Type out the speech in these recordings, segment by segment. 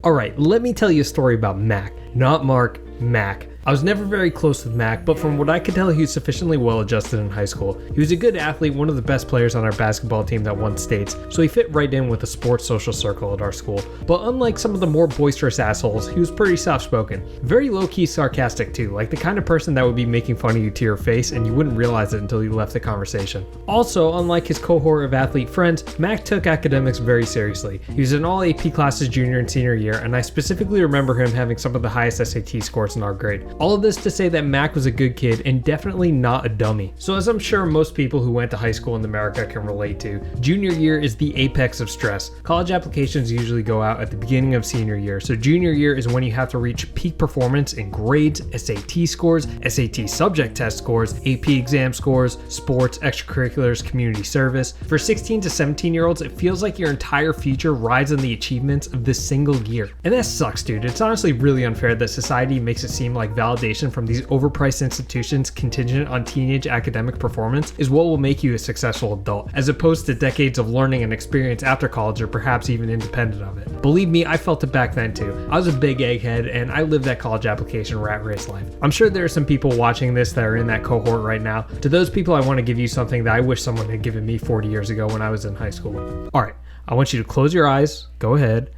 Alright, let me tell you a story about Mac. Not Mark, Mac. I was never very close with Mac, but from what I could tell, he was sufficiently well adjusted in high school. He was a good athlete, one of the best players on our basketball team that won states, so he fit right in with the sports social circle at our school. But unlike some of the more boisterous assholes, he was pretty soft-spoken. Very low-key sarcastic too, like the kind of person that would be making fun of you to your face and you wouldn't realize it until you left the conversation. Also, unlike his cohort of athlete friends, Mac took academics very seriously. He was in all AP classes junior and senior year, and I specifically remember him having some of the highest SAT scores in our grade. All of this to say that Mac was a good kid and definitely not a dummy. So as I'm sure most people who went to high school in America can relate to, junior year is the apex of stress. College applications usually go out at the beginning of senior year, so junior year is when you have to reach peak performance in grades, SAT scores, SAT subject test scores, AP exam scores, sports, extracurriculars, community service. For 16 to 17 year olds, it feels like your entire future rides on the achievements of this single year. And that sucks, dude. It's honestly really unfair that society makes it seem like validation from these overpriced institutions contingent on teenage academic performance is what will make you a successful adult, as opposed to decades of learning and experience after college or perhaps even independent of it. Believe me, I felt it back then too. I was a big egghead and I lived that college application rat race life. I'm sure there are some people watching this that are in that cohort right now. To those people, I want to give you something that I wish someone had given me 40 years ago when I was in high school. Alright, I want you to close your eyes, go ahead.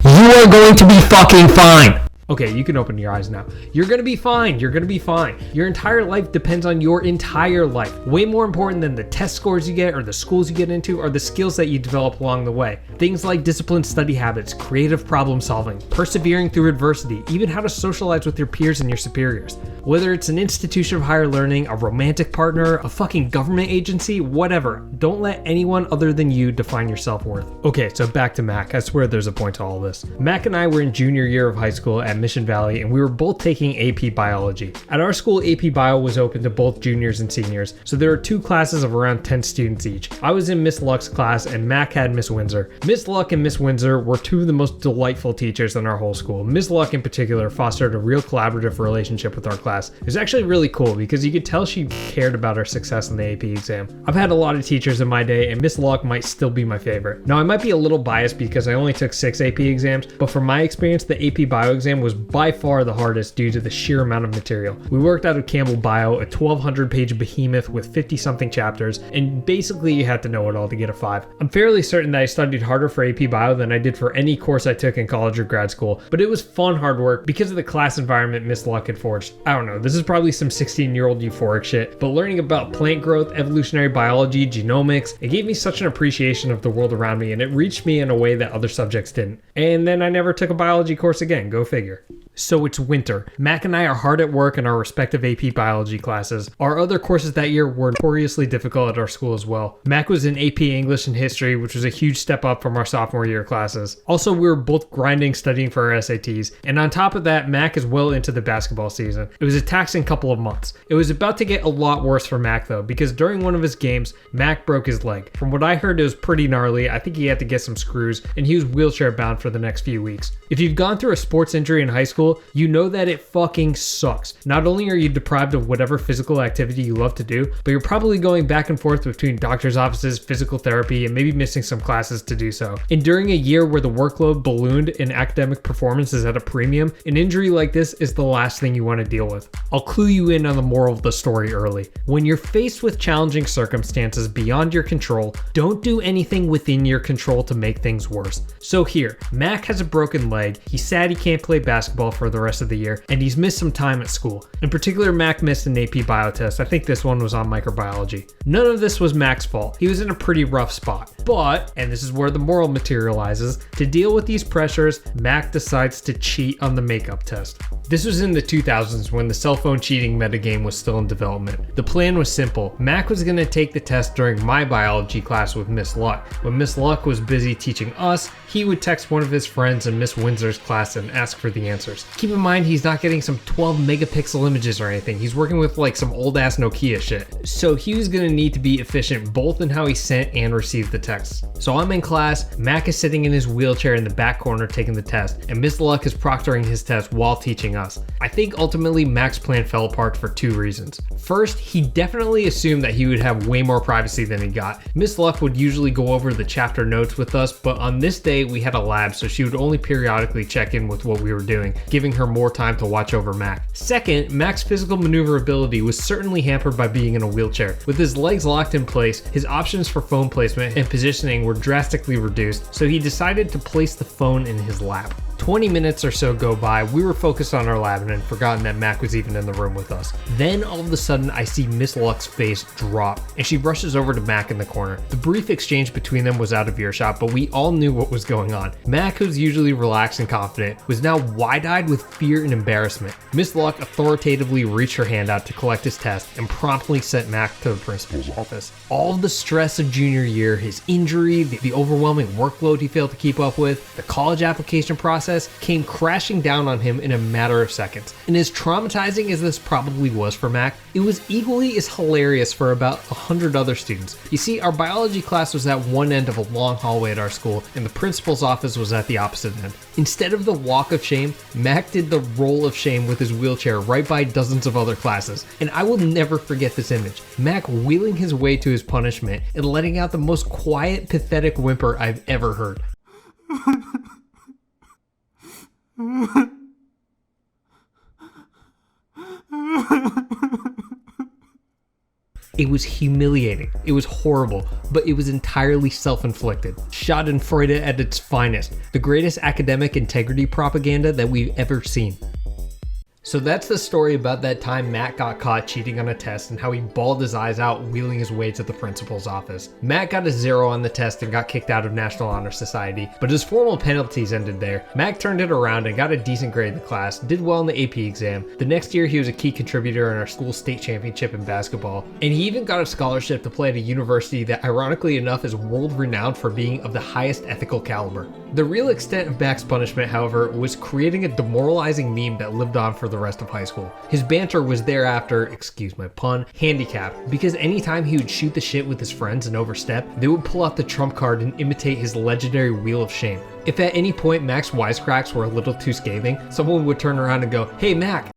You are going to be fucking fine! Okay, you can open your eyes now. You're gonna be fine. You're gonna be fine. Your entire life depends on your entire life. Way more important than the test scores you get or the schools you get into are the skills that you develop along the way. Things like disciplined study habits, creative problem solving, persevering through adversity, even how to socialize with your peers and your superiors. Whether it's an institution of higher learning, a romantic partner, a fucking government agency, whatever. Don't let anyone other than you define your self-worth. Okay, so back to Mac. I swear there's a point to all this. Mac and I were in junior year of high school at Mission Valley, and we were both taking AP Biology. At our school, AP Bio was open to both juniors and seniors, so there were two classes of around 10 students each. I was in Miss Luck's class, and Mac had Miss Windsor. Miss Luck and Miss Windsor were two of the most delightful teachers in our whole school. Miss Luck in particular fostered a real collaborative relationship with our class. It was actually really cool because you could tell she cared about our success in the AP exam. I've had a lot of teachers in my day, and Miss Luck might still be my favorite. Now, I might be a little biased because I only took 6 AP exams, but from my experience, the AP Bio exam was by far the hardest due to the sheer amount of material. We worked out of Campbell Bio, a 1,200 page behemoth with 50 something chapters, and basically you had to know it all to get a 5. I'm fairly certain that I studied harder for AP Bio than I did for any course I took in college or grad school, but it was fun hard work because of the class environment Miss Luck had forged. I don't know, this is probably some 16-year-old euphoric shit, but learning about plant growth, evolutionary biology, genomics, it gave me such an appreciation of the world around me, and it reached me in a way that other subjects didn't. And then I never took a biology course again, go figure. So it's winter. Mac and I are hard at work in our respective AP biology classes. Our other courses that year were notoriously difficult at our school as well. Mac was in AP English and History, which was a huge step up from our sophomore year classes. Also, we were both grinding studying for our SATs. And on top of that, Mac is well into the basketball season. It was a taxing couple of months. It was about to get a lot worse for Mac though, because during one of his games, Mac broke his leg. From what I heard, it was pretty gnarly. I think he had to get some screws, and he was wheelchair bound for the next few weeks. If you've gone through a sports injury in high school, you know that it fucking sucks. Not only are you deprived of whatever physical activity you love to do, but you're probably going back and forth between doctor's offices, physical therapy, and maybe missing some classes to do so. And during a year where the workload ballooned and academic performance is at a premium, an injury like this is the last thing you want to deal with. I'll clue you in on the moral of the story early. When you're faced with challenging circumstances beyond your control, don't do anything within your control to make things worse. So here, Mac has a broken leg, he's sad he can't play basketball for the rest of the year, and he's missed some time at school. In particular, Mac missed an AP bio test. I think this one was on microbiology. None of this was Mac's fault. He was in a pretty rough spot. But, and this is where the moral materializes, to deal with these pressures, Mac decides to cheat on the makeup test. This was in the 2000s when the cell phone cheating metagame was still in development. The plan was simple. Mac was going to take the test during my biology class with Miss Luck. When Miss Luck was busy teaching us, he would text one of his friends in Miss Windsor's class and ask for the the answers. Keep in mind, he's not getting some 12 megapixel images or anything. He's working with like some old ass Nokia shit. So he was gonna need to be efficient both in how he sent and received the texts. So I'm in class, Mac is sitting in his wheelchair in the back corner taking the test, and Miss Luck is proctoring his test while teaching us. I think ultimately Mac's plan fell apart for two reasons. First, he definitely assumed that he would have way more privacy than he got. Miss Luck would usually go over the chapter notes with us, but on this day we had a lab, so she would only periodically check in with what we were doing, giving her more time to watch over Mac. Second, Mac's physical maneuverability was certainly hampered by being in a wheelchair. With his legs locked in place, his options for phone placement and positioning were drastically reduced, so he decided to place the phone in his lap. 20 minutes or so go by, we were focused on our lab and had forgotten that Mac was even in the room with us. Then all of a sudden I see Miss Luck's face drop and she rushes over to Mac in the corner. The brief exchange between them was out of earshot, but we all knew what was going on. Mac, who's usually relaxed and confident, was now wide-eyed with fear and embarrassment. Miss Luck authoritatively reached her hand out to collect his test and promptly sent Mac to the principal's office. All of the stress of junior year, his injury, the overwhelming workload he failed to keep up with, the college application process came crashing down on him in a matter of seconds. And as traumatizing as this probably was for Mac, it was equally as hilarious for about 100 other students. You see, our biology class was at one end of a long hallway at our school, and the principal's office was at the opposite end. Instead of the walk of shame, Mac did the roll of shame with his wheelchair right by dozens of other classes. And I will never forget this image. Mac wheeling his way to his punishment and letting out the most quiet, pathetic whimper I've ever heard. It was humiliating, it was horrible, but it was entirely self-inflicted. Schadenfreude at its finest, the greatest academic integrity propaganda that we've ever seen. So that's the story about that time Matt got caught cheating on a test and how he bawled his eyes out wheeling his way to the principal's office. Matt got a 0 on the test and got kicked out of National Honor Society, but his formal penalties ended there. Mac turned it around and got a decent grade in the class, did well in the AP exam. The next year he was a key contributor in our school state championship in basketball, and he even got a scholarship to play at a university that ironically enough is world renowned for being of the highest ethical caliber. The real extent of Mac's punishment, however, was creating a demoralizing meme that lived on for the rest of high school. His banter was thereafter, excuse my pun, handicapped, because anytime he would shoot the shit with his friends and overstep, they would pull out the trump card and imitate his legendary wheel of shame. If at any point Mac's wisecracks were a little too scathing, someone would turn around and go, "Hey Mac."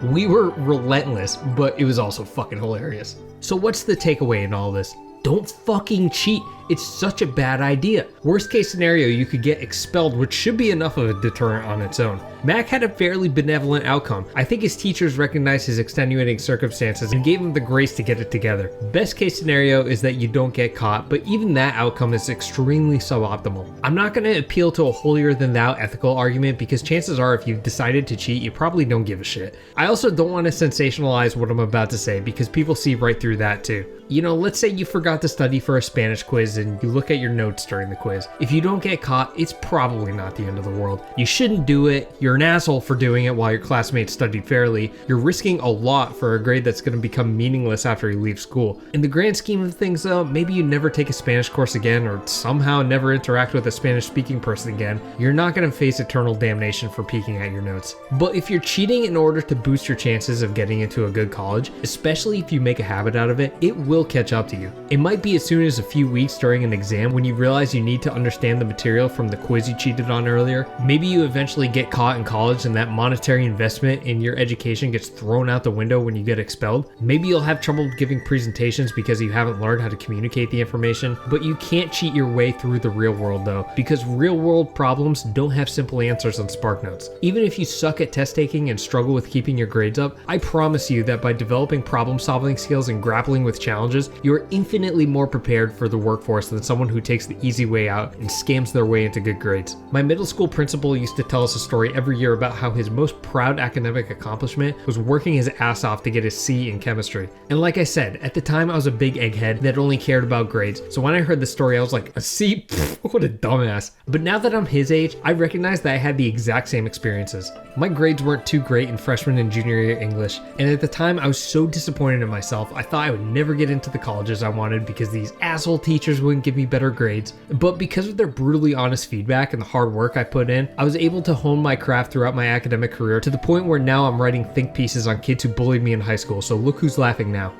We were relentless, but it was also fucking hilarious. So what's the takeaway in all this? Don't fucking cheat. It's such a bad idea. Worst case scenario, you could get expelled, which should be enough of a deterrent on its own. Mac had a fairly benevolent outcome. I think his teachers recognized his extenuating circumstances and gave him the grace to get it together. Best case scenario is that you don't get caught, but even that outcome is extremely suboptimal. I'm not going to appeal to a holier than thou ethical argument because chances are if you've decided to cheat, you probably don't give a shit. I also don't want to sensationalize what I'm about to say because people see right through that too. You know, let's say you forgot to study for a Spanish quiz and you look at your notes during the quiz. If you don't get caught, it's probably not the end of the world. You shouldn't do it. You're an asshole for doing it while your classmates studied fairly. You're risking a lot for a grade that's going to become meaningless after you leave school. In the grand scheme of things though, maybe you never take a Spanish course again or somehow never interact with a Spanish speaking person again. You're not going to face eternal damnation for peeking at your notes. But if you're cheating in order to boost your chances of getting into a good college, especially if you make a habit out of it, it will catch up to you. It might be as soon as a few weeks during an exam when you realize you need to understand the material from the quiz you cheated on earlier. Maybe you eventually get caught in college and that monetary investment in your education gets thrown out the window when you get expelled. Maybe you'll have trouble giving presentations because you haven't learned how to communicate the information, but you can't cheat your way through the real world though, because real world problems don't have simple answers on SparkNotes. Even if you suck at test taking and struggle with keeping your grades up, I promise you that by developing problem solving skills and grappling with challenges, you're infinitely more prepared for the workforce than someone who takes the easy way out and scams their way into good grades. My middle school principal used to tell us a story every year about how his most proud academic accomplishment was working his ass off to get a C in chemistry. And like I said, at the time I was a big egghead that only cared about grades, so when I heard the story I was like, a C? Pfft, what a dumbass. But now that I'm his age, I recognize that I had the exact same experiences. My grades weren't too great in freshman and junior year English, and at the time I was so disappointed in myself, I thought I would never get into the colleges I wanted because these asshole teachers would wouldn't give me better grades, but because of their brutally honest feedback and the hard work I put in, I was able to hone my craft throughout my academic career to the point where now I'm writing think pieces on kids who bullied me in high school, so look who's laughing now.